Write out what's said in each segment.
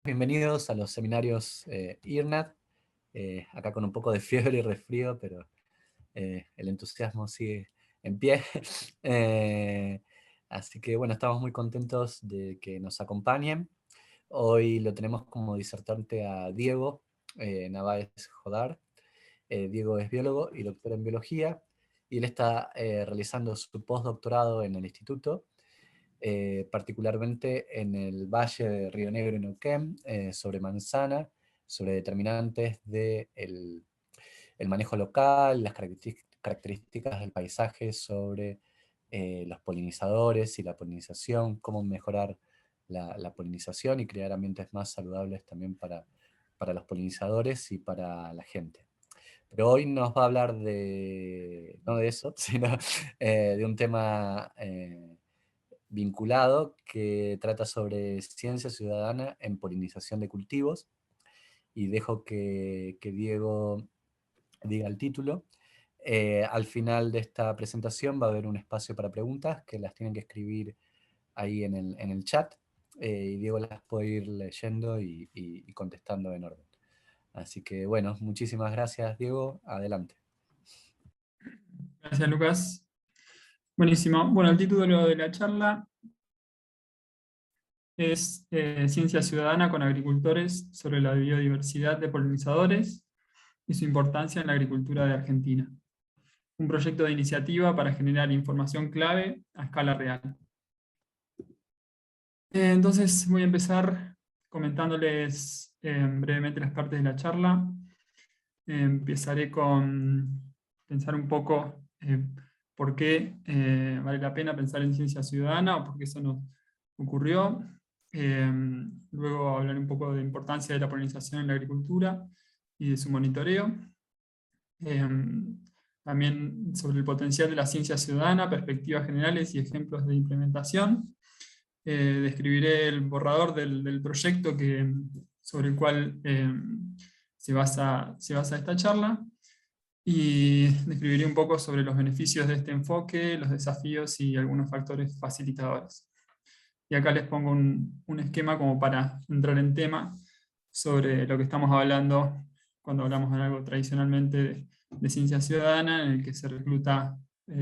Bienvenidos a los seminarios IRNAT, acá con un poco de fiebre y resfrío, pero el entusiasmo sigue en pie. Eh, Así que bueno, estamos muy contentos de que nos acompañen. Hoy lo tenemos como disertante a Diego Navaez Jodar. Diego es biólogo y doctor en biología, y él está realizando su postdoctorado en el instituto, particularmente en el Valle de Río Negro y Neuquén, sobre manzana, sobre determinantes del el manejo local, las características del paisaje, sobre los polinizadores y la polinización, cómo mejorar la polinización y crear ambientes más saludables también para los polinizadores y para la gente. Pero hoy nos va a hablar no de eso, sino de un tema vinculado que trata sobre ciencia ciudadana en polinización de cultivos, y dejo que Diego diga el título. Al final de esta presentación va a haber un espacio para preguntas que las tienen que escribir ahí en el chat, y Diego las puede ir leyendo y contestando en orden. Así que bueno, muchísimas gracias, Diego. Adelante. Gracias, Lucas. Buenísimo. Bueno, el título de la charla es Ciencia Ciudadana con agricultores sobre la biodiversidad de polinizadores y su importancia en la agricultura de Argentina. Un proyecto de iniciativa para generar información clave a escala real. Entonces voy a empezar comentándoles brevemente las partes de la charla. Empezaré con pensar un poco por qué vale la pena pensar en ciencia ciudadana o por qué eso nos ocurrió. Luego hablaré un poco de la importancia de la polinización en la agricultura y de su monitoreo. También sobre el potencial de la ciencia ciudadana, perspectivas generales y ejemplos de implementación. Describiré el borrador del proyecto sobre el cual se basa esta charla, y describiré un poco sobre los beneficios de este enfoque, los desafíos y algunos factores facilitadores. Y acá les pongo un esquema como para entrar en tema sobre lo que estamos hablando cuando hablamos de algo tradicionalmente de ciencia ciudadana, en el que se recluta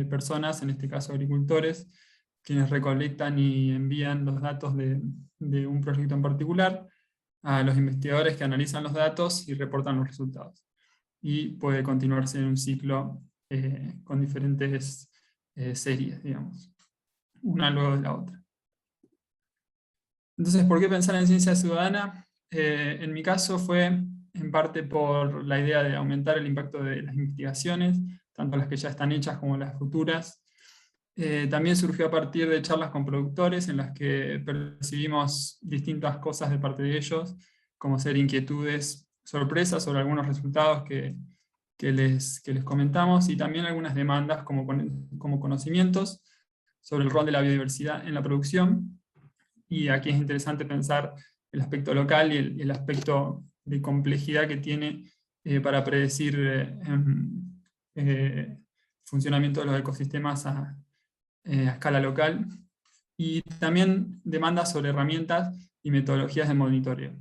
personas, en este caso agricultores, quienes recolectan y envían los datos de un proyecto en particular a los investigadores que analizan los datos y reportan los resultados. Y puede continuarse en un ciclo con diferentes series, digamos, una luego de la otra. Entonces, ¿por qué pensar en ciencia ciudadana? En mi caso fue en parte por la idea de aumentar el impacto de las investigaciones, tanto las que ya están hechas como las futuras. También surgió a partir de charlas con productores en las que percibimos distintas cosas de parte de ellos, como ser inquietudes, sorpresas sobre algunos resultados que les comentamos, y también algunas demandas como conocimientos sobre el rol de la biodiversidad en la producción. Y aquí es interesante pensar el aspecto local y el aspecto de complejidad que tiene para predecir funcionamiento de los ecosistemas a escala local, y también demandas sobre herramientas y metodologías de monitoreo.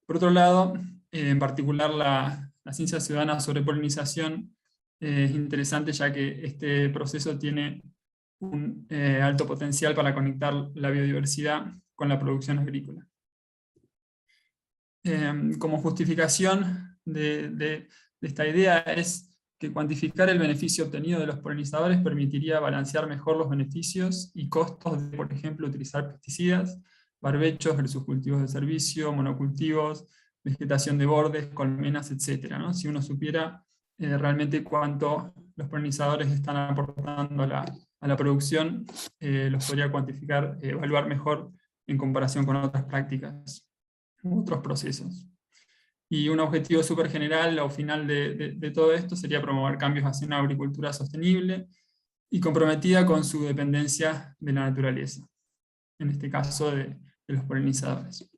Por otro lado, en particular la ciencia ciudadana sobre polinización es interesante, ya que este proceso tiene un alto potencial para conectar la biodiversidad con la producción agrícola. Como justificación de esta idea es que cuantificar el beneficio obtenido de los polinizadores permitiría balancear mejor los beneficios y costos de, por ejemplo, utilizar pesticidas, barbechos versus cultivos de servicio, monocultivos, vegetación de bordes, colmenas, etc., ¿no? Si uno supiera realmente cuánto los polinizadores están aportando a la producción, los podría cuantificar, evaluar mejor en comparación con otras prácticas, otros procesos. Y un objetivo súper general o final de todo esto sería promover cambios hacia una agricultura sostenible y comprometida con su dependencia de la naturaleza, en este caso de los polinizadores.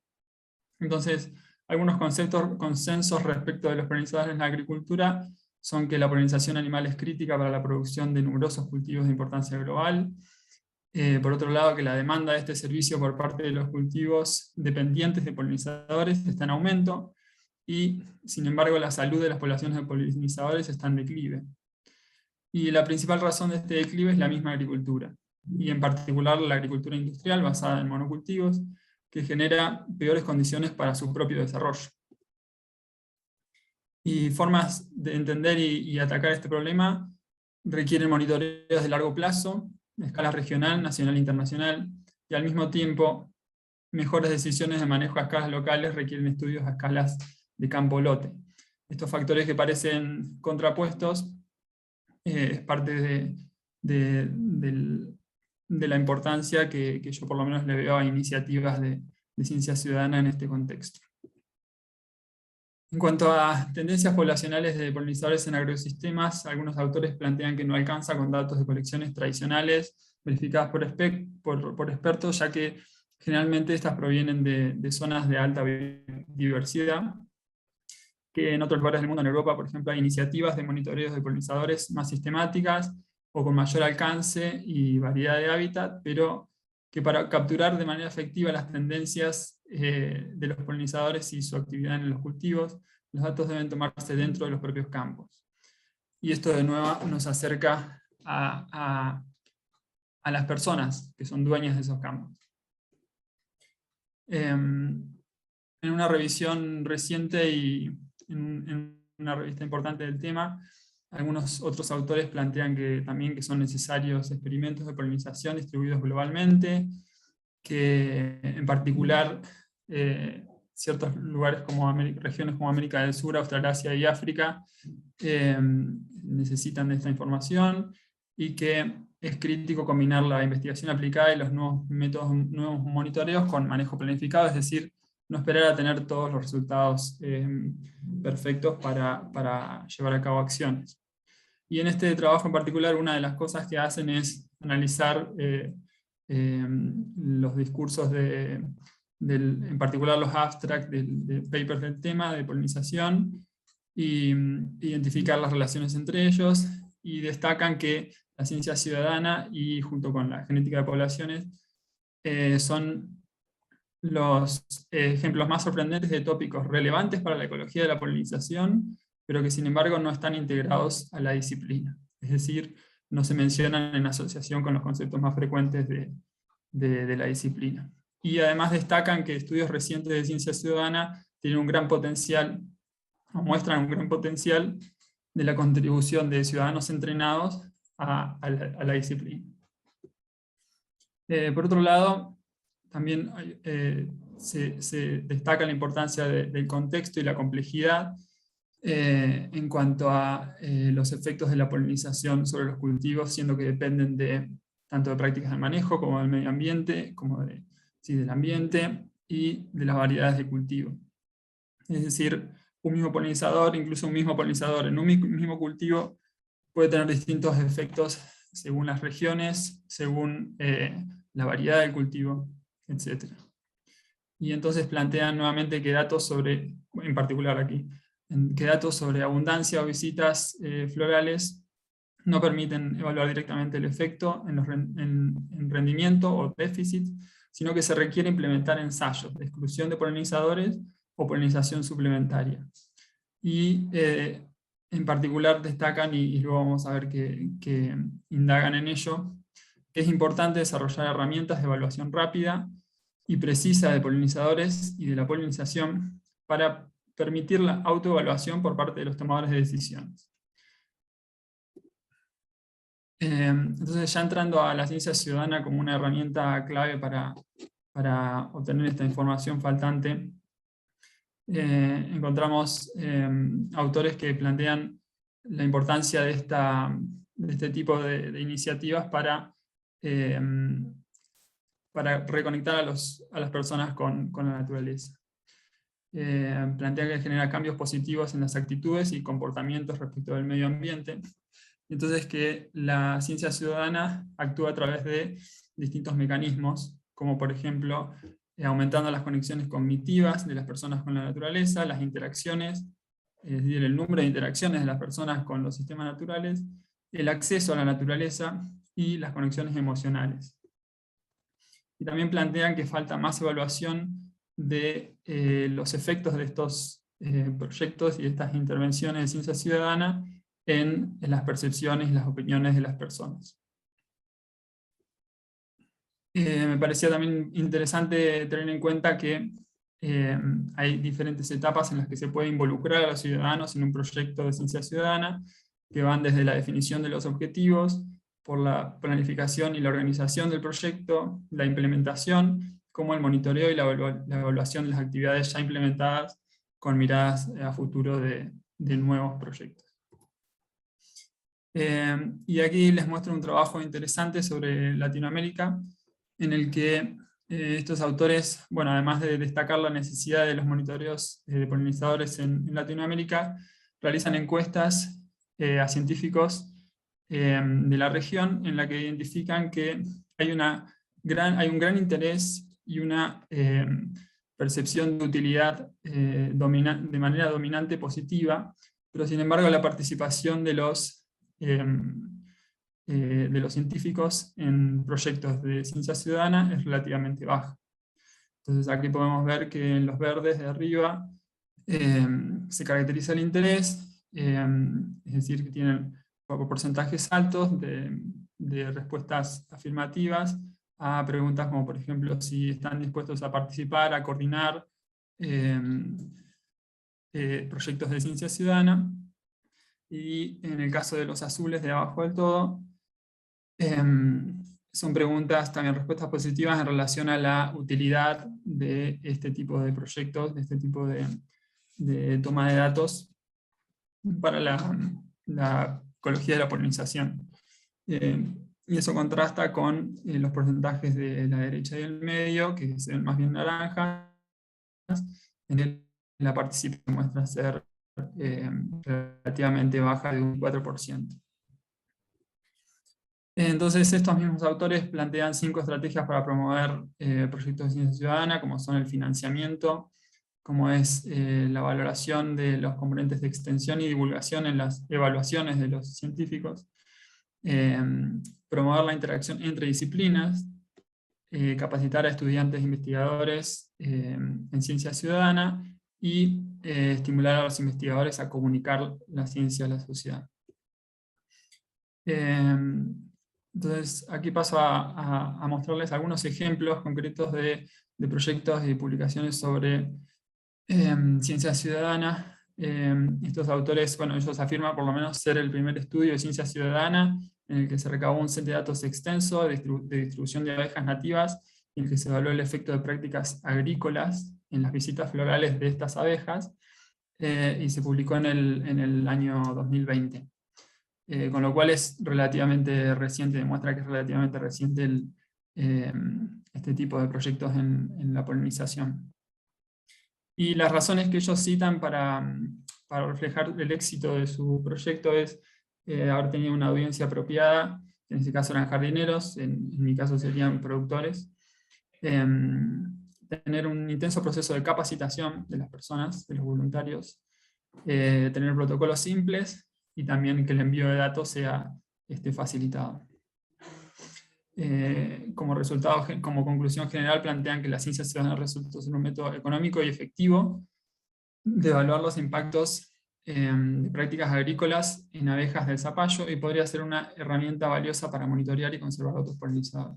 Entonces, algunos consensos respecto de los polinizadores en la agricultura son que la polinización animal es crítica para la producción de numerosos cultivos de importancia global, Por otro lado, que la demanda de este servicio por parte de los cultivos dependientes de polinizadores está en aumento, y sin embargo la salud de las poblaciones de polinizadores está en declive. Y la principal razón de este declive es la misma agricultura, y en particular la agricultura industrial basada en monocultivos, que genera peores condiciones para su propio desarrollo. Y formas de entender y atacar este problema requieren monitoreos de largo plazo, a escala regional, nacional e internacional, y al mismo tiempo mejores decisiones de manejo a escalas locales requieren estudios a escalas de campo lote. Estos factores que parecen contrapuestos es parte de la importancia que yo por lo menos le veo a iniciativas de ciencia ciudadana en este contexto. En cuanto a tendencias poblacionales de polinizadores en agroecosistemas, algunos autores plantean que no alcanza con datos de colecciones tradicionales verificadas por expertos, ya que generalmente estas provienen de zonas de alta biodiversidad, que en otros lugares del mundo, en Europa, por ejemplo, hay iniciativas de monitoreos de polinizadores más sistemáticas o con mayor alcance y variedad de hábitat, pero que para capturar de manera efectiva las tendencias de los polinizadores y su actividad en los cultivos, los datos deben tomarse dentro de los propios campos. Y esto de nuevo nos acerca a las personas que son dueñas de esos campos. En una revisión reciente y en una revista importante del tema, algunos otros autores plantean que también que son necesarios experimentos de polinización distribuidos globalmente, que en particular ciertos lugares como regiones como América del Sur, Australasia y África necesitan de esta información, y que es crítico combinar la investigación aplicada y los nuevos métodos, nuevos monitoreos con manejo planificado, es decir, no esperar a tener todos los resultados perfectos para llevar a cabo acciones. Y en este trabajo en particular, una de las cosas que hacen es analizar los discursos en particular los abstracts de papers del tema de polinización, y identificar las relaciones entre ellos, y destacan que la ciencia ciudadana y junto con la genética de poblaciones son los ejemplos más sorprendentes de tópicos relevantes para la ecología de la polinización, pero que sin embargo no están integrados a la disciplina. Es decir, no se mencionan en asociación con los conceptos más frecuentes de la disciplina. Y además destacan que estudios recientes de ciencia ciudadana tienen un gran potencial, o muestran un gran potencial de la contribución de ciudadanos entrenados a la disciplina. Por otro lado, también se destaca la importancia del contexto y la complejidad en cuanto a los efectos de la polinización sobre los cultivos, siendo que dependen tanto de prácticas de manejo como del medio ambiente, como del ambiente y de las variedades de cultivo. Es decir, un mismo polinizador, incluso un mismo polinizador en un mismo cultivo, puede tener distintos efectos según las regiones, según la variedad del cultivo, etc. Y entonces plantean nuevamente que datos sobre, en particular aquí, que datos sobre abundancia o visitas florales no permiten evaluar directamente el efecto en rendimiento o déficit, sino que se requiere implementar ensayos de exclusión de polinizadores o polinización suplementaria. Y en particular destacan, y luego vamos a ver que indagan en ello, que es importante desarrollar herramientas de evaluación rápida y precisa de polinizadores y de la polinización para permitir la autoevaluación por parte de los tomadores de decisiones. Entonces, ya entrando a la ciencia ciudadana como una herramienta clave para obtener esta información faltante, encontramos autores que plantean la importancia de este tipo de iniciativas para reconectar a las personas con la naturaleza. Plantea que genera cambios positivos en las actitudes y comportamientos respecto del medio ambiente. Entonces que la ciencia ciudadana actúa a través de distintos mecanismos, como por ejemplo aumentando las conexiones cognitivas de las personas con la naturaleza, las interacciones, es decir, el número de interacciones de las personas con los sistemas naturales, el acceso a la naturaleza y las conexiones emocionales. y también plantean que falta más evaluación de los efectos de estos proyectos y de estas intervenciones de ciencia ciudadana en las percepciones y las opiniones de las personas. Me parecía también interesante tener en cuenta que hay diferentes etapas en las que se puede involucrar a los ciudadanos en un proyecto de ciencia ciudadana, que van desde la definición de los objetivos, por la planificación y la organización del proyecto, la implementación, como el monitoreo y la evaluación de las actividades ya implementadas con miradas a futuro de nuevos proyectos. Y aquí les muestro un trabajo interesante sobre Latinoamérica, en el que estos autores, bueno, además de destacar la necesidad de los monitoreos de polinizadores en Latinoamérica, realizan encuestas a científicos de la región, en la que identifican que hay un gran interés y una percepción de utilidad de manera dominante positiva, pero sin embargo la participación de los científicos en proyectos de ciencia ciudadana es relativamente baja. Entonces aquí podemos ver que en los verdes de arriba se caracteriza el interés, es decir, que tienen porcentajes altos de respuestas afirmativas a preguntas como, por ejemplo, si están dispuestos a participar, a coordinar proyectos de ciencia ciudadana. Y en el caso de los azules de abajo del todo, son preguntas, también respuestas positivas en relación a la utilidad de este tipo de proyectos, de este tipo de toma de datos para la ecología de la polinización. Y eso contrasta con los porcentajes de la derecha y el medio, que se ven más bien naranjas, en la participación muestra ser relativamente baja de un 4%. Entonces estos mismos autores plantean 5 estrategias para promover proyectos de ciencia ciudadana, como son el financiamiento, como es la valoración de los componentes de extensión y divulgación en las evaluaciones de los científicos, promover la interacción entre disciplinas, capacitar a estudiantes e investigadores en ciencia ciudadana y estimular a los investigadores a comunicar la ciencia a la sociedad. Entonces, aquí paso a mostrarles algunos ejemplos concretos de proyectos y publicaciones sobre ciencia ciudadana. Estos autores, bueno, ellos afirman por lo menos ser el primer estudio de ciencia ciudadana en el que se recabó un set de datos extenso de distribución de abejas nativas, en el que se evaluó el efecto de prácticas agrícolas en las visitas florales de estas abejas, y se publicó en el año 2020. Con lo cual es relativamente reciente, demuestra que es relativamente reciente este tipo de proyectos en la polinización. Y las razones que ellos citan para reflejar el éxito de su proyecto es haber tenido una audiencia apropiada, que en este caso eran jardineros, en mi caso serían productores, tener un intenso proceso de capacitación de las personas, de los voluntarios, tener protocolos simples, y también que el envío de datos sea facilitado. Como resultado, como conclusión general, plantean que la ciencia ciudadana resulta ser un método económico y efectivo de evaluar los impactos de prácticas agrícolas en abejas del zapallo, y podría ser una herramienta valiosa para monitorear y conservar datos polinizados.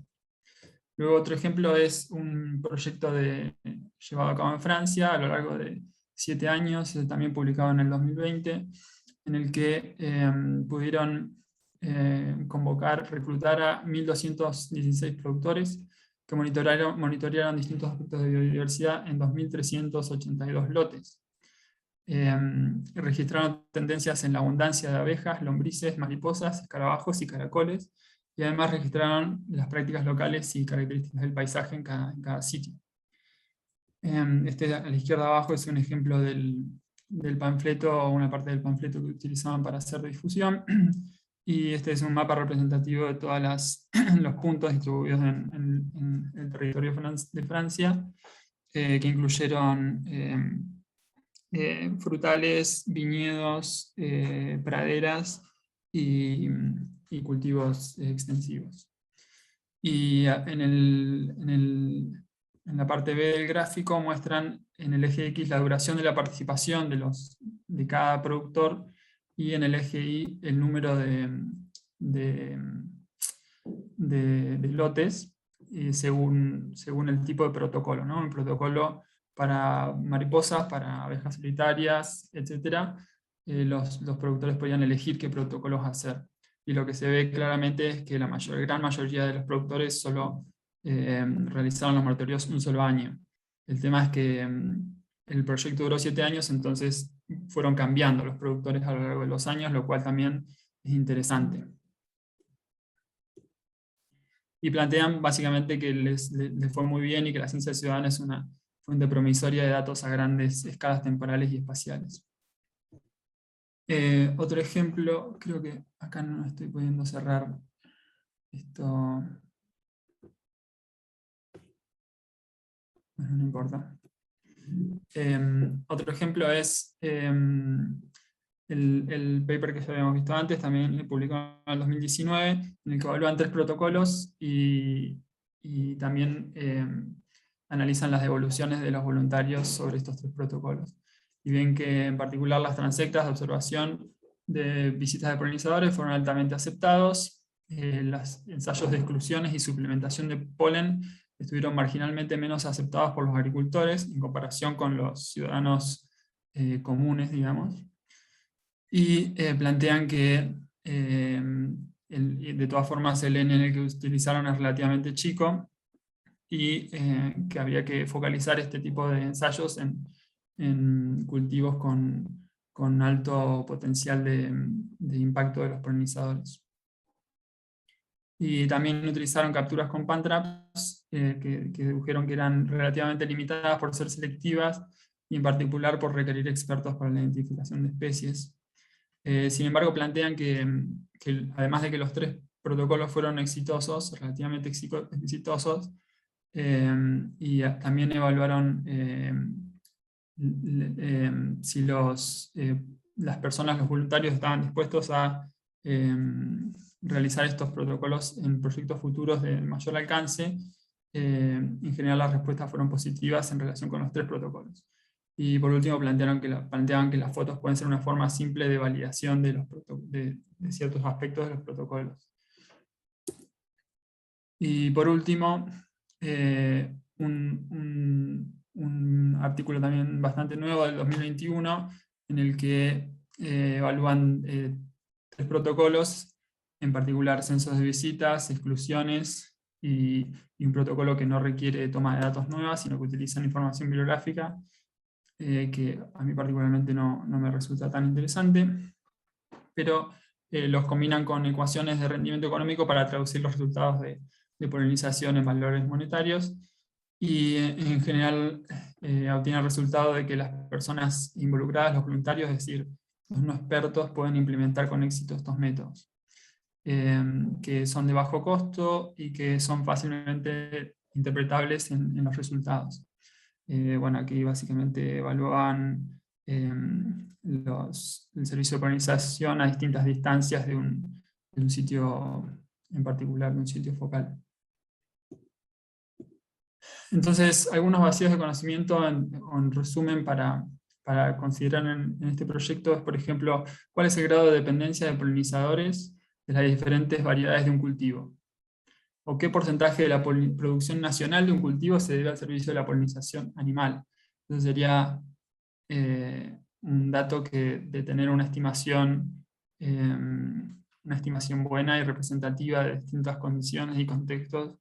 Luego otro ejemplo es un proyecto llevado a cabo en Francia a lo largo de 7 años, también publicado en el 2020, en el que pudieron reclutar a 1.216 productores que monitorearon distintos aspectos de biodiversidad en 2.382 lotes. Registraron tendencias en la abundancia de abejas, lombrices, mariposas, escarabajos y caracoles, y además registraron las prácticas locales y características del paisaje en cada sitio. A la izquierda abajo es un ejemplo del panfleto, o una parte del panfleto que utilizaban para hacer difusión, y este es un mapa representativo de todos los puntos distribuidos en el territorio de Francia, que incluyeron frutales, viñedos, praderas y cultivos extensivos. Y en la parte B del gráfico muestran en el eje X la duración de la participación de cada productor, y en el eje Y el número de, de lotes según el tipo de protocolo, ¿no? Un protocolo para mariposas, para abejas solitarias, etc. Los productores podían elegir qué protocolos hacer. Y lo que se ve claramente es que la gran mayoría de los productores solo realizaron los moratorios un solo año. El tema es que el proyecto duró 7 años, entonces fueron cambiando los productores a lo largo de los años, lo cual también es interesante. Y plantean básicamente que les fue muy bien y que la ciencia ciudadana es una fuente promisoria de datos a grandes escalas temporales y espaciales. Otro ejemplo, creo que acá no estoy pudiendo cerrar esto. Bueno, no importa. Otro ejemplo es el paper que ya habíamos visto antes, también publicado en el 2019, en el que evalúan 3 protocolos y también analizan las devoluciones de los voluntarios sobre estos 3 protocolos. Y ven que en particular las transectas de observación de visitas de polinizadores fueron altamente aceptados, los ensayos de exclusiones y suplementación de polen estuvieron marginalmente menos aceptados por los agricultores en comparación con los ciudadanos comunes, digamos. Y plantean que de todas formas el N en el que utilizaron es relativamente chico, y que habría que focalizar este tipo de ensayos en cultivos con alto potencial de impacto de los polinizadores. Y también utilizaron capturas con pantraps que dedujeron que eran relativamente limitadas por ser selectivas, y en particular por requerir expertos para la identificación de especies. Sin embargo, plantean que además de que los 3 protocolos fueron exitosos, relativamente exitosos, y también evaluaron si las personas, los voluntarios, estaban dispuestos a realizar estos protocolos en proyectos futuros de mayor alcance. En general las respuestas fueron positivas en relación con los 3 protocolos. Y por último planteaban que las fotos pueden ser una forma simple de validación de ciertos aspectos de los protocolos. Y por último, un artículo también bastante nuevo del 2021, en el que evalúan 3 protocolos, en particular censos de visitas, exclusiones y un protocolo que no requiere toma de datos nuevas, sino que utilizan información bibliográfica, que a mí particularmente no me resulta tan interesante, pero los combinan con ecuaciones de rendimiento económico para traducir los resultados de polinización en valores monetarios, y en general obtiene el resultado de que las personas involucradas, los voluntarios, es decir, los no expertos, pueden implementar con éxito estos métodos, que son de bajo costo y que son fácilmente interpretables en los resultados. Bueno, aquí básicamente evalúan el servicio de polinización a distintas distancias de un sitio en particular, de un sitio focal. Entonces, algunos vacíos de conocimiento en resumen para considerar en este proyecto es, por ejemplo, cuál es el grado de dependencia de polinizadores de las diferentes variedades de un cultivo, o qué porcentaje de la producción nacional de un cultivo se debe al servicio de la polinización animal. Entonces sería un dato que de tener una estimación buena y representativa de distintas condiciones y contextos,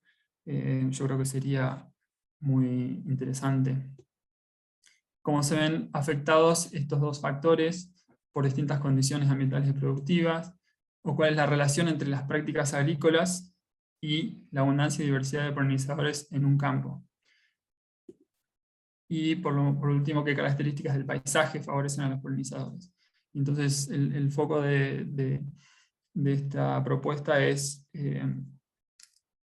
yo creo que sería muy interesante. Cómo se ven afectados estos 2 factores por distintas condiciones ambientales y productivas, o cuál es la relación entre las prácticas agrícolas y la abundancia y diversidad de polinizadores en un campo. Y por último, qué características del paisaje favorecen a los polinizadores. Entonces, el foco de esta propuesta es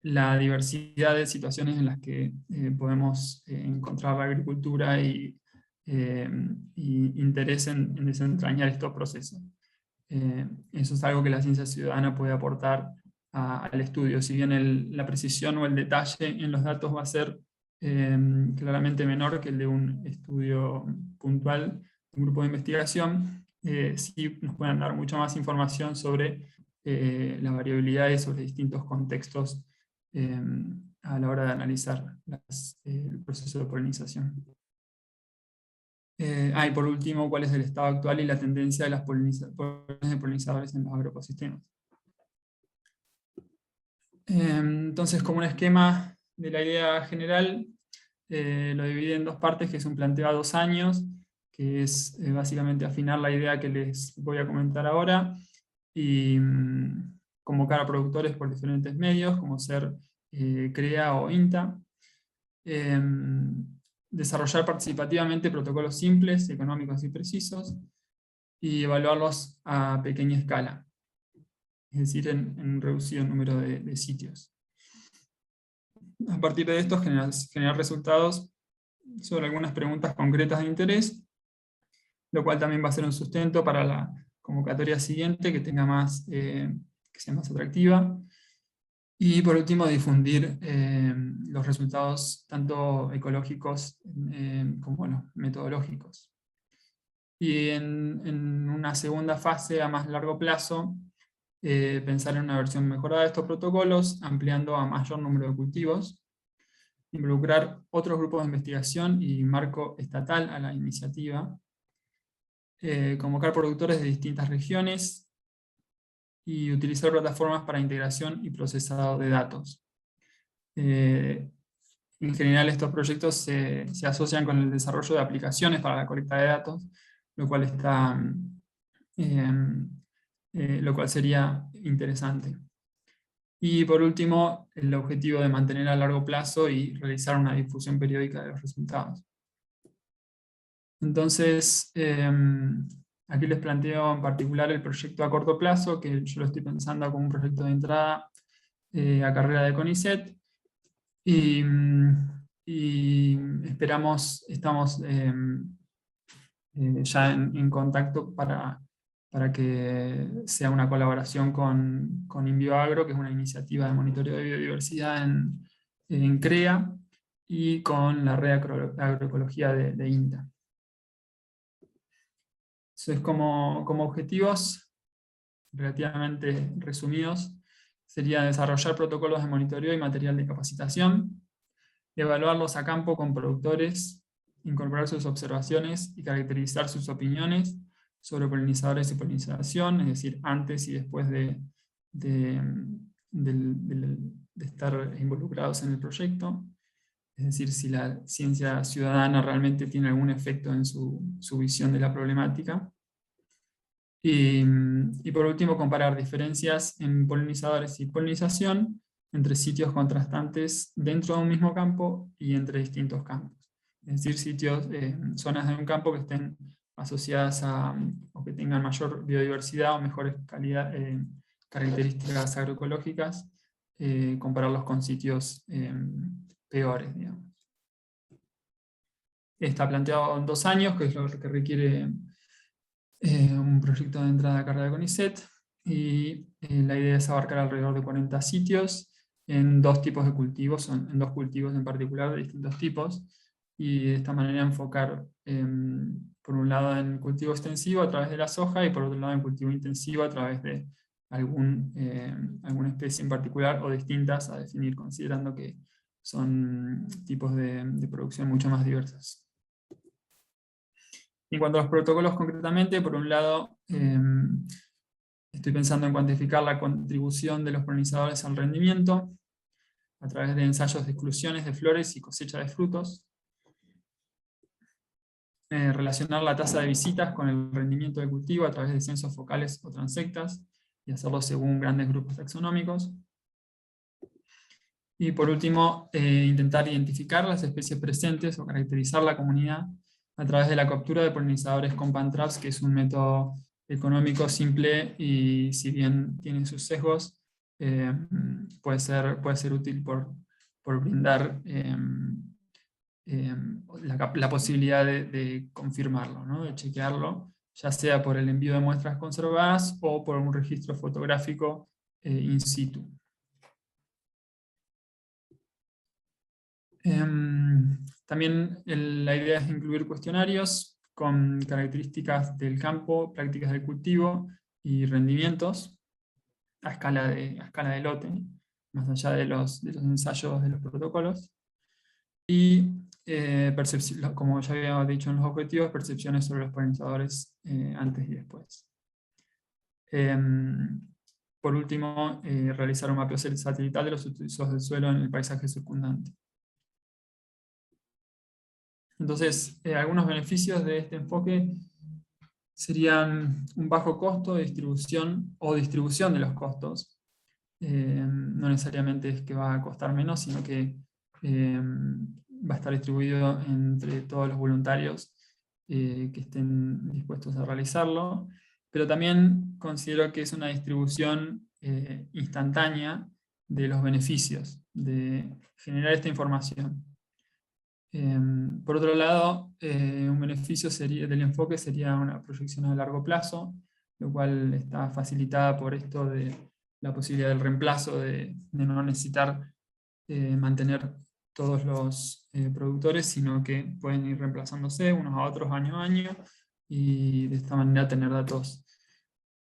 la diversidad de situaciones en las que podemos encontrar la agricultura y interés en desentrañar estos procesos. Eso es algo que la ciencia ciudadana puede aportar al estudio. Si bien la precisión o el detalle en los datos va a ser claramente menor que el de un estudio puntual, un grupo de investigación, sí nos pueden dar mucha más información sobre la variabilidad y sobre distintos contextos a la hora de analizar el proceso de polinización. Y por último, cuál es el estado actual y la tendencia de las poblaciones de polinizadores en los agroecosistemas. Entonces, como un esquema de la idea general, lo dividí en dos partes, que es un planteo a 2 años, que es básicamente afinar la idea que les voy a comentar ahora, y convocar a productores por diferentes medios, como ser CREA o INTA. Desarrollar participativamente protocolos simples, económicos y precisos, y evaluarlos a pequeña escala, es decir, en un reducido número de sitios. A partir de esto, generar resultados sobre algunas preguntas concretas de interés, lo cual también va a ser un sustento para la convocatoria siguiente, que que sea más atractiva. Y por último, difundir los resultados tanto ecológicos como metodológicos. Y en una segunda fase a más largo plazo, pensar en una versión mejorada de estos protocolos, ampliando a mayor número de cultivos, involucrar otros grupos de investigación y marco estatal a la iniciativa, convocar productores de distintas regiones y utilizar plataformas para integración y procesado de datos. En general estos proyectos se asocian con el desarrollo de aplicaciones para la colecta de datos, lo cual sería interesante. Y por último, el objetivo de mantener a largo plazo y realizar una difusión periódica de los resultados. Entonces, aquí les planteo en particular el proyecto a corto plazo, que yo lo estoy pensando como un proyecto de entrada a carrera de CONICET, y estamos ya en contacto para que sea una colaboración con InvioAgro, que es una iniciativa de monitoreo de biodiversidad en CREA, y con la red agroecología de INTA. Entonces, como objetivos relativamente resumidos, sería desarrollar protocolos de monitoreo y material de capacitación, evaluarlos a campo con productores, incorporar sus observaciones y caracterizar sus opiniones sobre polinizadores y polinización, es decir, antes y después de estar involucrados en el proyecto, es decir, si la ciencia ciudadana realmente tiene algún efecto en su visión de la problemática. Y por último, comparar diferencias en polinizadores y polinización entre sitios contrastantes dentro de un mismo campo y entre distintos campos. Es decir, zonas de un campo que estén asociadas o que tengan mayor biodiversidad o mejores características agroecológicas, compararlos con sitios peores, digamos. Está planteado en 2 años, que es lo que requiere un proyecto de entrada a carrera de CONICET, y la idea es abarcar alrededor de 40 sitios en 2 tipos de cultivos, en 2 cultivos en particular de distintos tipos, y de esta manera enfocar por un lado en cultivo extensivo a través de la soja, y por otro lado en cultivo intensivo a través de alguna especie en particular o distintas a definir, considerando que son tipos de producción mucho más diversas. En cuanto a los protocolos concretamente, por un lado, estoy pensando en cuantificar la contribución de los polinizadores al rendimiento a través de ensayos de exclusiones de flores y cosecha de frutos. Relacionar la tasa de visitas con el rendimiento del cultivo a través de censos focales o transectas y hacerlo según grandes grupos taxonómicos. Y por último, intentar identificar las especies presentes o caracterizar la comunidad a través de la captura de polinizadores con pan-traps, que es un método económico simple y, si bien tiene sus sesgos, puede ser útil por brindar la posibilidad de confirmarlo, ¿no? De chequearlo, ya sea por el envío de muestras conservadas o por un registro fotográfico in situ. También la idea es incluir cuestionarios con características del campo, prácticas de cultivo y rendimientos a escala de lote, más allá de los ensayos de los protocolos. Y, como ya había dicho en los objetivos, percepciones sobre los polinizadores antes y después. Por último, realizar un mapeo satelital de los usos del suelo en el paisaje circundante. Entonces, algunos beneficios de este enfoque serían un bajo costo de distribución o distribución de los costos. No necesariamente es que va a costar menos, sino que va a estar distribuido entre todos los voluntarios que estén dispuestos a realizarlo. Pero también considero que es una distribución instantánea de los beneficios de generar esta información. Por otro lado, un beneficio del enfoque sería una proyección a largo plazo, lo cual está facilitada por esto de la posibilidad del reemplazo, de no necesitar mantener todos los productores, sino que pueden ir reemplazándose unos a otros año a año, y de esta manera tener datos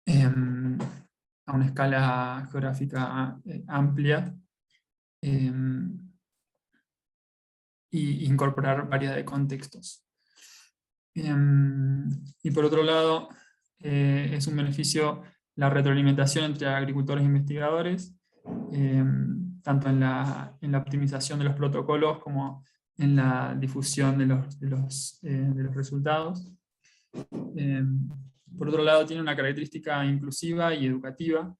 a una escala geográfica amplia, y incorporar variedad de contextos. Y por otro lado, es un beneficio la retroalimentación entre agricultores e investigadores, tanto en la optimización de los protocolos como en la difusión de los resultados. Por otro lado, tiene una característica inclusiva y educativa,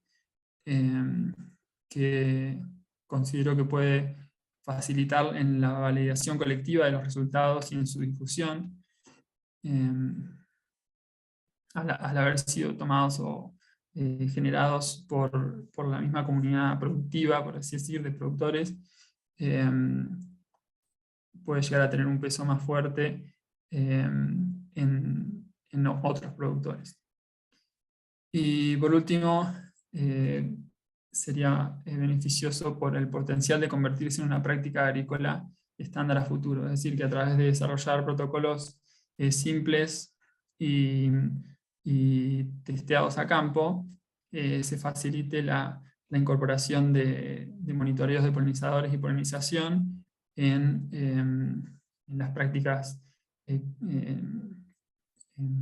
que considero que puede facilitar en la validación colectiva de los resultados y en su difusión, al haber sido tomados o generados por la misma comunidad productiva, por así decir, de productores, puede llegar a tener un peso más fuerte en otros productores. Y por último, sería beneficioso por el potencial de convertirse en una práctica agrícola estándar a futuro, es decir, que a través de desarrollar protocolos simples y testeados a campo, se facilite la incorporación de monitoreos de polinizadores y polinización en las prácticas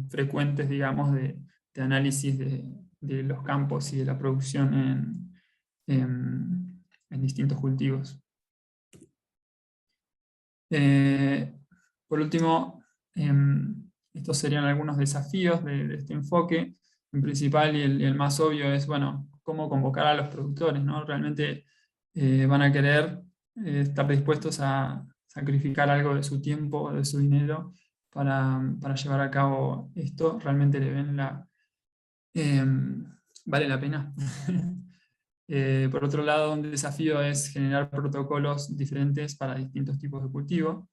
frecuentes, digamos, de análisis de los campos y de la producción en distintos cultivos. Por último, estos serían algunos desafíos de este enfoque. En principal, y el más obvio es, bueno, cómo convocar a los productores, ¿no? Realmente van a querer estar dispuestos a sacrificar algo de su tiempo, de su dinero, para llevar a cabo esto. Realmente le ven vale la pena. Por otro lado, un desafío es generar protocolos diferentes para distintos tipos de cultivo,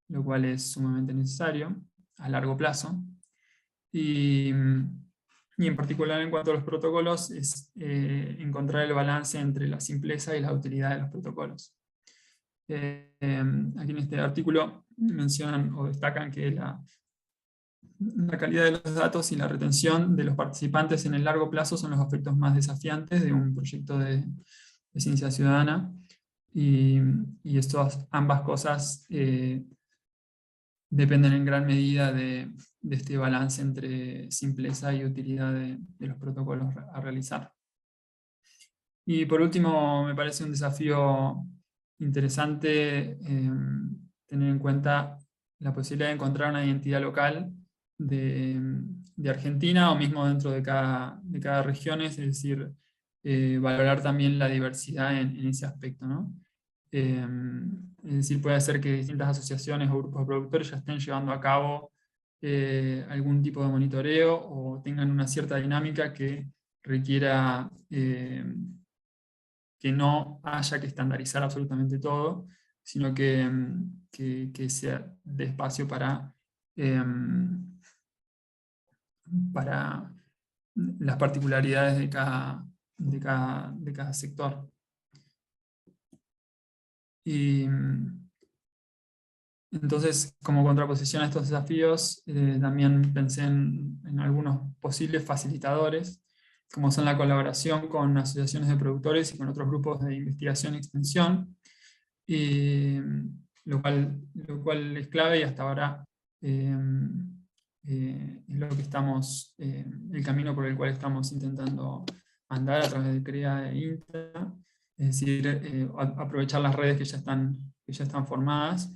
lo cual es sumamente necesario a largo plazo. Y en particular, en cuanto a los protocolos, es encontrar el balance entre la simpleza y la utilidad de los protocolos. Aquí en este artículo mencionan o destacan que la calidad de los datos y la retención de los participantes en el largo plazo son los aspectos más desafiantes de un proyecto de ciencia ciudadana, y ambas cosas dependen en gran medida de este balance entre simpleza y utilidad de los protocolos a realizar. Y por último, me parece un desafío interesante tener en cuenta la posibilidad de encontrar una identidad local de Argentina, o mismo dentro de cada región, es decir, valorar también la diversidad en ese aspecto, ¿no? Es decir, puede ser que distintas asociaciones o grupos de productores ya estén llevando a cabo algún tipo de monitoreo, o tengan una cierta dinámica que requiera que no haya que estandarizar absolutamente todo, sino que sea de espacio para las particularidades de cada sector. Y entonces, como contraposición a estos desafíos, también pensé en algunos posibles facilitadores, como son la colaboración con asociaciones de productores y con otros grupos de investigación y extensión, y, lo cual es clave y hasta ahora eh, es lo que estamos, el camino por el cual estamos intentando andar a través de CREA e INTA, es decir, aprovechar las redes que ya están formadas,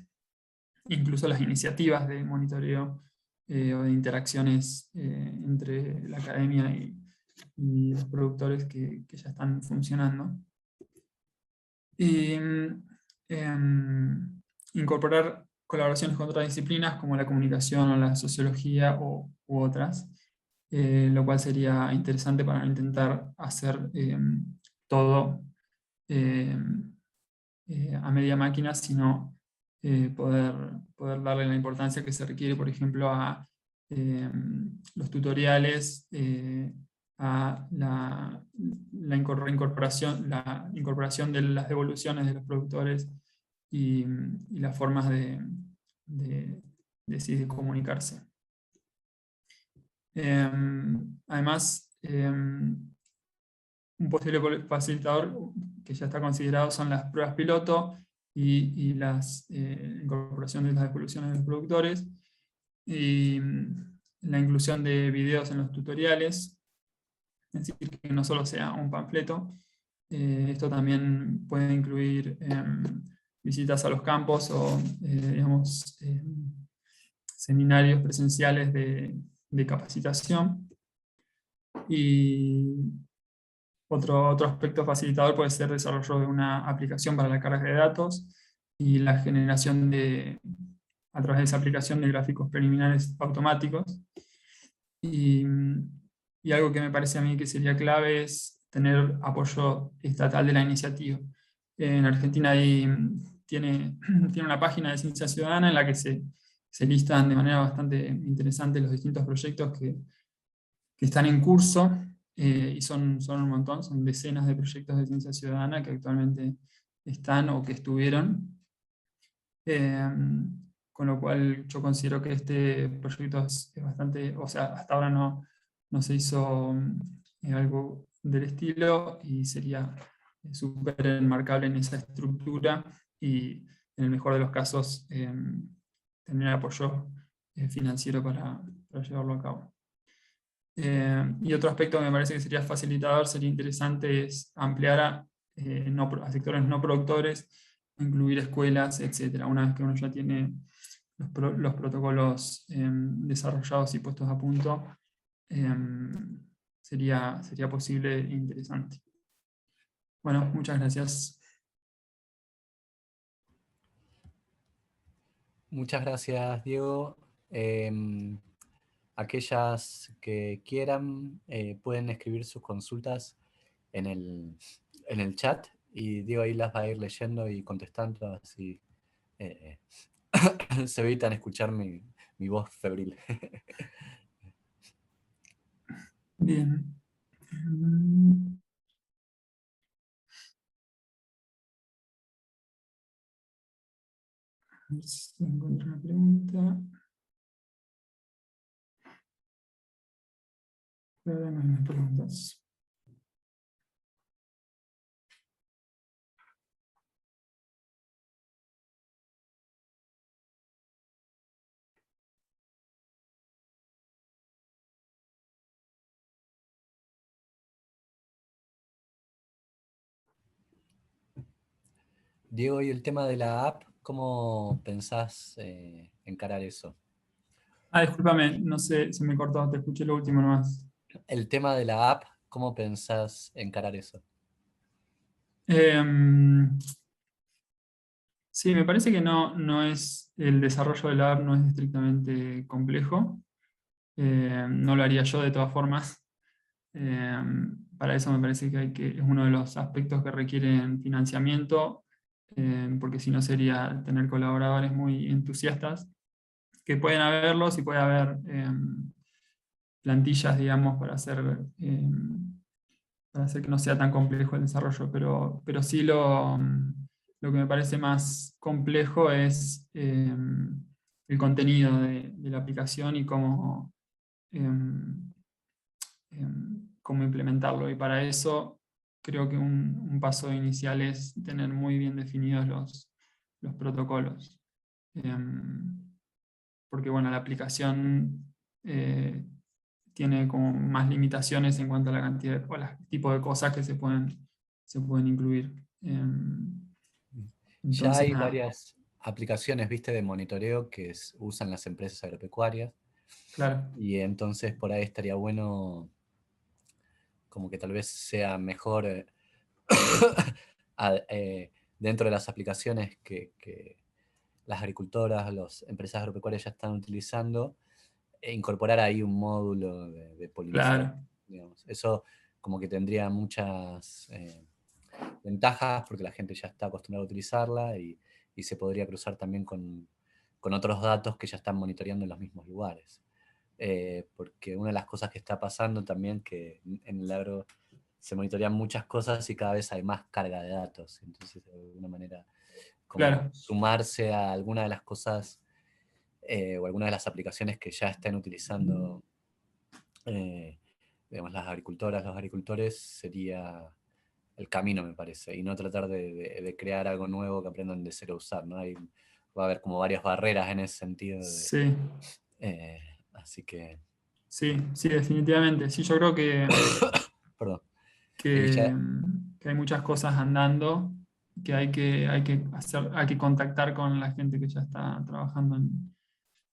incluso las iniciativas de monitoreo o de interacciones entre la academia y los productores que ya están funcionando. Y incorporar colaboraciones con otras disciplinas como la comunicación o la sociología u otras, lo cual sería interesante para intentar hacer todo eh, a media máquina, sino poder darle la importancia que se requiere, por ejemplo, a los tutoriales, a la incorporación de las devoluciones de los productores y las formas de, sí, de comunicarse. Además, un posible facilitador que ya está considerado son las pruebas piloto y la incorporación de las devoluciones de los productores, y la inclusión de videos en los tutoriales, es decir, que no solo sea un panfleto. Esto también puede incluir visitas a los campos o digamos, seminarios presenciales de capacitación. Y otro aspecto facilitador puede ser el desarrollo de una aplicación para la carga de datos y la generación a través de esa aplicación, de gráficos preliminares automáticos. Y, y algo que me parece a mí que sería clave es tener apoyo estatal de la iniciativa. En Argentina tiene una página de Ciencia Ciudadana en la que se listan de manera bastante interesante los distintos proyectos que están en curso, y son un montón, son decenas de proyectos de ciencia ciudadana que actualmente están o que estuvieron. Con lo cual yo considero que este proyecto es bastante, o sea, hasta ahora no se hizo algo del estilo, y sería súper enmarcable en esa estructura y, en el mejor de los casos, tener apoyo financiero para llevarlo a cabo. Y otro aspecto que me parece que sería facilitador, sería interesante, es ampliar a sectores no productores, incluir escuelas, etc. Una vez que uno ya tiene los protocolos desarrollados y puestos a punto, sería posible e interesante. Bueno, muchas gracias. Muchas gracias, Diego. Aquellas que quieran pueden escribir sus consultas en el chat, y Diego ahí las va a ir leyendo y contestando, así se evitan escuchar mi voz febril. Bien. A ver si encuentro una pregunta. Pero no hay más preguntas. Diego, y el tema de la app, ¿cómo pensás encarar eso? Discúlpame, no sé, se me cortó, te escuché lo último nomás. El tema de la app, ¿cómo pensás encarar eso? Sí, me parece que no es, el desarrollo de la app no es estrictamente complejo. No lo haría yo de todas formas. Para eso me parece que es uno de los aspectos que requieren financiamiento, porque si no sería tener colaboradores muy entusiastas, que pueden haberlos y puede haber plantillas, digamos, para hacer que no sea tan complejo el desarrollo, pero sí Lo que me parece más complejo es el contenido de la aplicación y em, cómo implementarlo. Y para eso creo que un paso inicial es tener muy bien definidos los protocolos. Em, Porque bueno, la aplicación tiene como más limitaciones en cuanto a la cantidad o el tipo de cosas que se pueden incluir. Ya Entonces, hay nada, varias aplicaciones, viste, de monitoreo que usan las empresas agropecuarias, claro, y entonces por ahí estaría bueno como que tal vez sea mejor a- eh, dentro de las aplicaciones que las agricultoras, las empresas agropecuarias ya están utilizando, incorporar ahí un módulo de polinización, claro, digamos. Eso como que tendría muchas ventajas porque la gente ya está acostumbrada a utilizarla, y se podría cruzar también con otros datos que ya están monitoreando en los mismos lugares. Porque una de las cosas que está pasando también que en el agro se monitorean muchas cosas y cada vez hay más carga de datos. Entonces, de alguna manera, como claro. sumarse a alguna de las cosas o alguna de las aplicaciones que ya estén utilizando eh, digamos, las agricultoras, los agricultores, sería el camino, me parece, y no tratar de crear algo nuevo que aprendan de cero a usar, ¿no? Va a haber como varias barreras en ese sentido. Sí, Eh, Así que, sí, sí, definitivamente. Sí, yo creo perdón. Y que, ya, que hay muchas cosas andando, que hay que contactar con la gente que ya está trabajando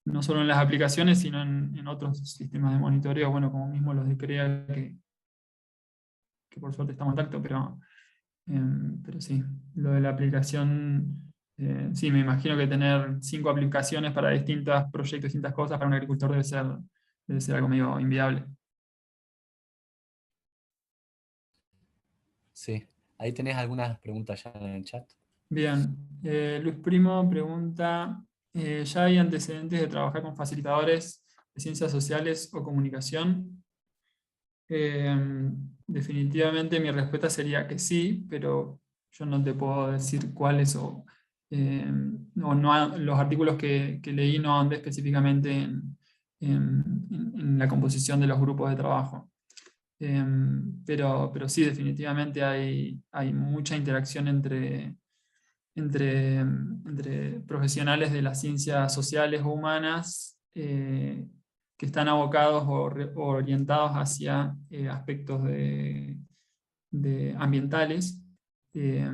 no solo en las aplicaciones, sino en otros sistemas de monitoreo, bueno, como mismo los de CREA, que por suerte estamos en contacto, pero sí, lo de la aplicación, sí, me imagino que tener 5 aplicaciones para distintos proyectos, distintas cosas, para un agricultor debe ser algo medio inviable. sí, ahí tenés algunas preguntas ya en el chat. Bien, Luis Primo pregunta, ¿ya hay antecedentes de trabajar con facilitadores de ciencias sociales o comunicación? Eh, Definitivamente mi respuesta sería que sí, pero yo no te puedo decir cuáles los artículos que leí no andé específicamente en la composición de los grupos de trabajo. Pero sí, definitivamente hay mucha interacción entre profesionales de las ciencias sociales o humanas que están abocados o orientados hacia aspectos de ambientales eh,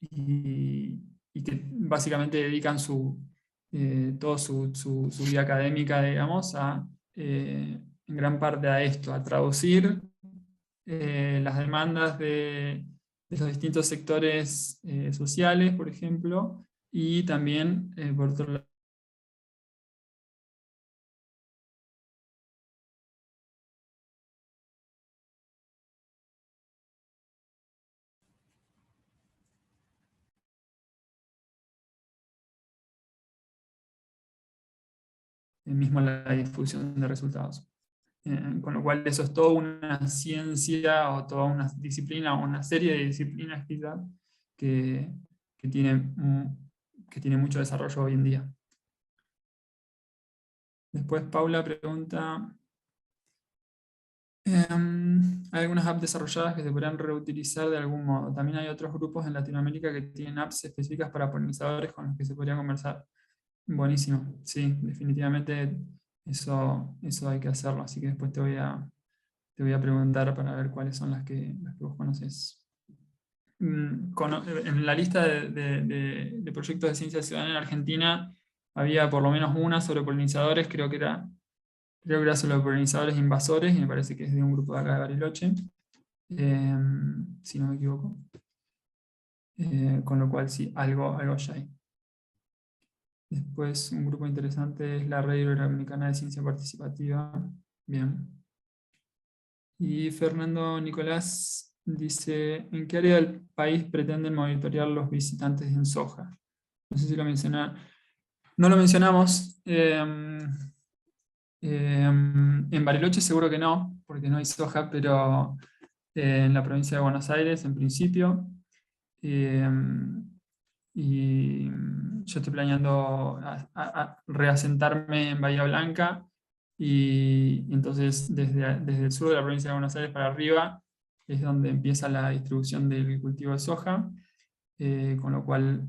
y, y que básicamente dedican toda su vida académica, digamos, en gran parte a esto, a traducir las demandas de los distintos sectores sociales, por ejemplo, y también, por otro lado, mismo la difusión de resultados. Con lo cual eso es toda una ciencia o toda una disciplina o una serie de disciplinas quizás que, que tiene, que tiene mucho desarrollo hoy en día. Después Paula pregunta, hay algunas apps desarrolladas que se podrían reutilizar de algún modo. También hay otros grupos en Latinoamérica que tienen apps específicas para polinizadores con los que se podría conversar. Buenísimo, sí, definitivamente eso hay que hacerlo. Así que después te voy a preguntar para ver cuáles son las que vos conoces. En la lista de proyectos de ciencia ciudadana en Argentina había por lo menos una sobre polinizadores, creo que era sobre polinizadores invasores, y me parece que es de un grupo de acá de Bariloche, si no me equivoco. Con lo cual sí, algo ya hay. Después un grupo interesante es la Red Iberoamericana de Ciencia Participativa. Bien. Y Fernando Nicolás dice, ¿en qué área del país pretenden monitorear los visitantes en soja? No sé si lo menciona. No lo mencionamos. En Bariloche seguro que no, porque no hay soja, pero en la provincia de Buenos Aires, en principio. y yo estoy planeando reasentarme en Bahía Blanca, y entonces desde el sur de la provincia de Buenos Aires para arriba es donde empieza la distribución del cultivo de soja, con lo cual,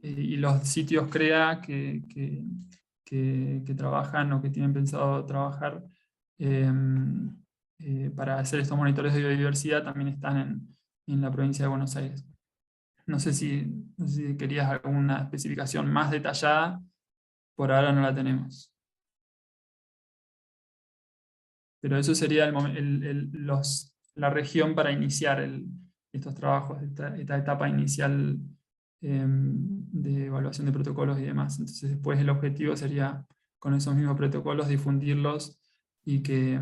y los sitios CREA que trabajan o que tienen pensado trabajar eh, para hacer estos monitores de biodiversidad también están en la provincia de Buenos Aires. No sé si querías alguna especificación más detallada, por ahora no la tenemos. Pero eso sería la región para iniciar estos trabajos, esta etapa inicial de evaluación de protocolos y demás. Entonces después el objetivo sería con esos mismos protocolos difundirlos y que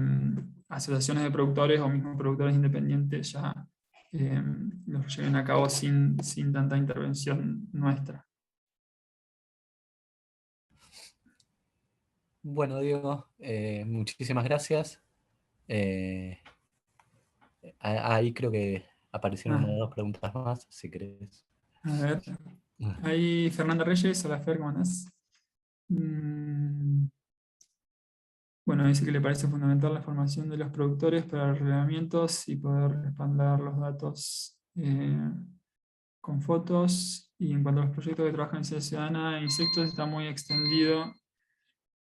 asociaciones de productores o mismos productores independientes ya los lleven a cabo sin tanta intervención nuestra. Bueno, Diego, muchísimas gracias. Eh, Ahí creo que aparecieron una Ah, o dos preguntas más, si querés. a ver, ahí Fernanda Reyes, hola Fer, ¿cómo andás? Mm, Bueno, dice que le parece fundamental la formación de los productores para los reglamentos y poder respaldar los datos con fotos. Y en cuanto a los proyectos que trabajan en Ciudad Ciudadana e insectos, está muy extendido.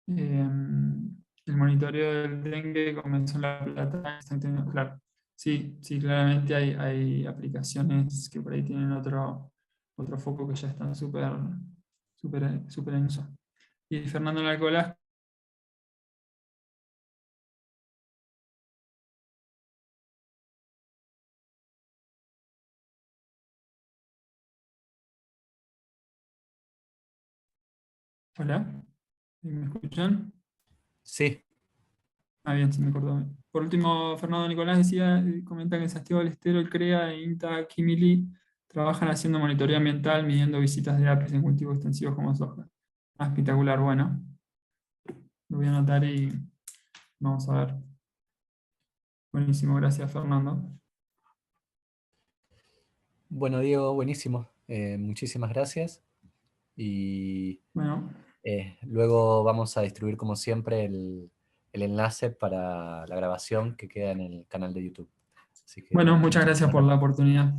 El monitoreo del dengue comenzó en La Plata. Claro, sí, sí, claramente hay aplicaciones que por ahí tienen otro foco que ya están súper en uso. Y Fernando Alcolás. Hola, ¿me escuchan? Sí, Ah, bien, se me cortó. Por último, Fernando Nicolás comenta que en Santiago del Estero, el CREA e INTA Quimili trabajan haciendo monitoreo ambiental, midiendo visitas de apis en cultivos extensivos como soja. Ah, espectacular, bueno, lo voy a anotar y vamos a ver. Buenísimo, gracias Fernando. bueno, Diego, buenísimo. Muchísimas gracias. Y Bueno, luego vamos a distribuir, como siempre, el enlace para la grabación que queda en el canal de YouTube. Así que bueno, muchas muchísimas gracias por la gracias. oportunidad.